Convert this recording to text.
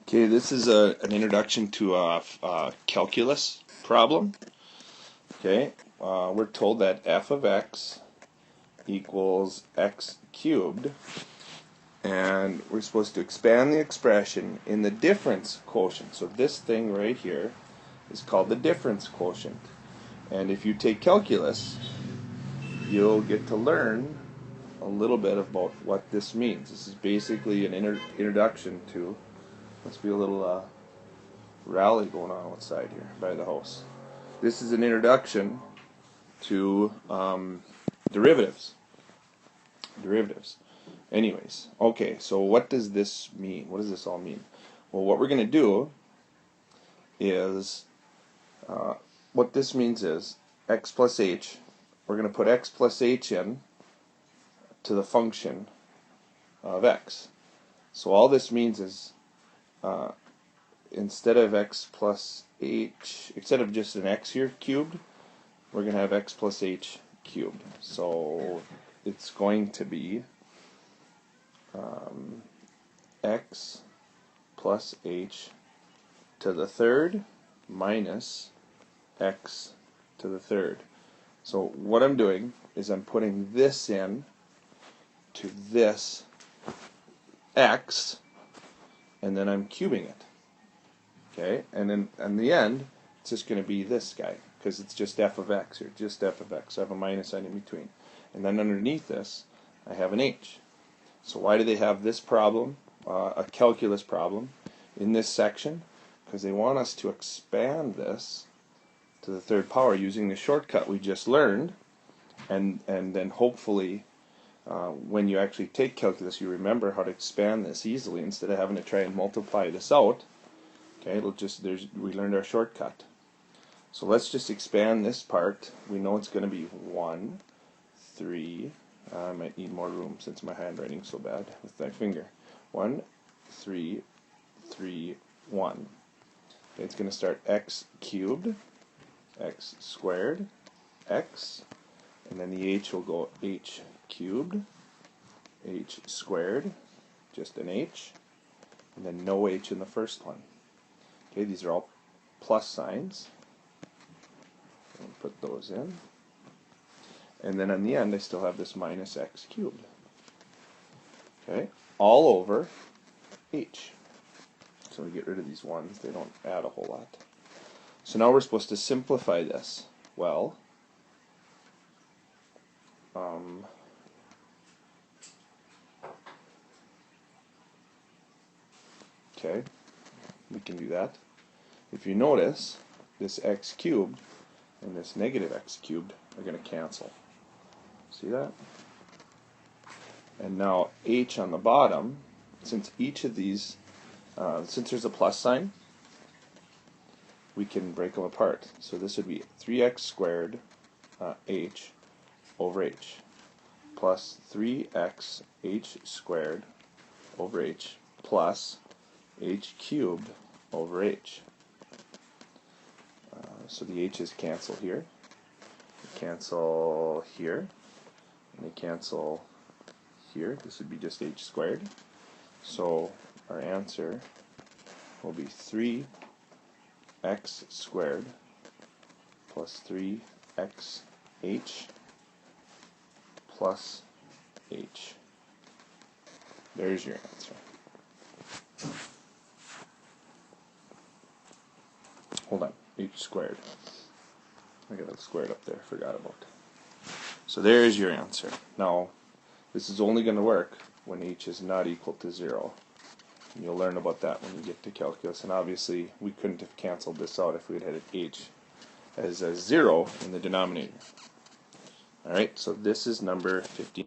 Okay, this is an introduction to a calculus problem. Okay, we're told that f of x equals x cubed, and we're supposed to expand the expression in the difference quotient. So this thing right here is called the difference quotient. And if you take calculus, you'll get to learn a little bit about what this means. This is basically an introduction to. Must be a little rally going on outside here by the house. This is an introduction to derivatives. Anyways, okay, so what does this mean? What does this all mean? Well, what we're going to do is, what this means is x plus h. We're going to put x plus h in to the function of x. So all this means is, instead of x plus h, instead of just an x here cubed, we're going to have x plus h cubed. So it's going to be x plus h to the third minus x to the third. So what I'm doing is I'm putting this in to this x, and then I'm cubing it. Okay, and then in the end, it's just going to be this guy, because it's just f of x here, just f of x. I have a minus sign in between. And then underneath this, I have an h. So why do they have this problem, a calculus problem, in this section? Because they want us to expand this to the third power using the shortcut we just learned, and then hopefully when you actually take calculus, you remember how to expand this easily instead of having to try and multiply this out. Okay, we learned our shortcut. So let's just expand this part. We know it's going to be 1, 3. I might need more room since my handwriting's so bad with my finger. 1, 3, 3, 1. Okay, it's going to start x cubed, x squared, x, and then the h will go h cubed, h squared, just an h, and then no h in the first one. Okay, these are all plus signs. I'll put those in. And then in the end, I still have this minus x cubed. Okay, all over h. So we get rid of these ones. They don't add a whole lot. So now we're supposed to simplify this. Well, okay, we can do that. If you notice, this x cubed and this negative x cubed are going to cancel. See that? And now h on the bottom, since each of these, since there's a plus sign, we can break them apart. So this would be 3x squared h over h plus 3x h squared over h plus h cubed over h. So the h's cancel here, they cancel here, and they cancel here. This would be just h squared. So our answer will be 3x squared plus 3xh plus h. There's your answer. Hold on, h squared. I got it squared up there, forgot about it. So there's your answer. Now, this is only going to work when h is not equal to 0. And you'll learn about that when you get to calculus. And obviously, we couldn't have canceled this out if we had h as a 0 in the denominator. Alright, so this is number 15.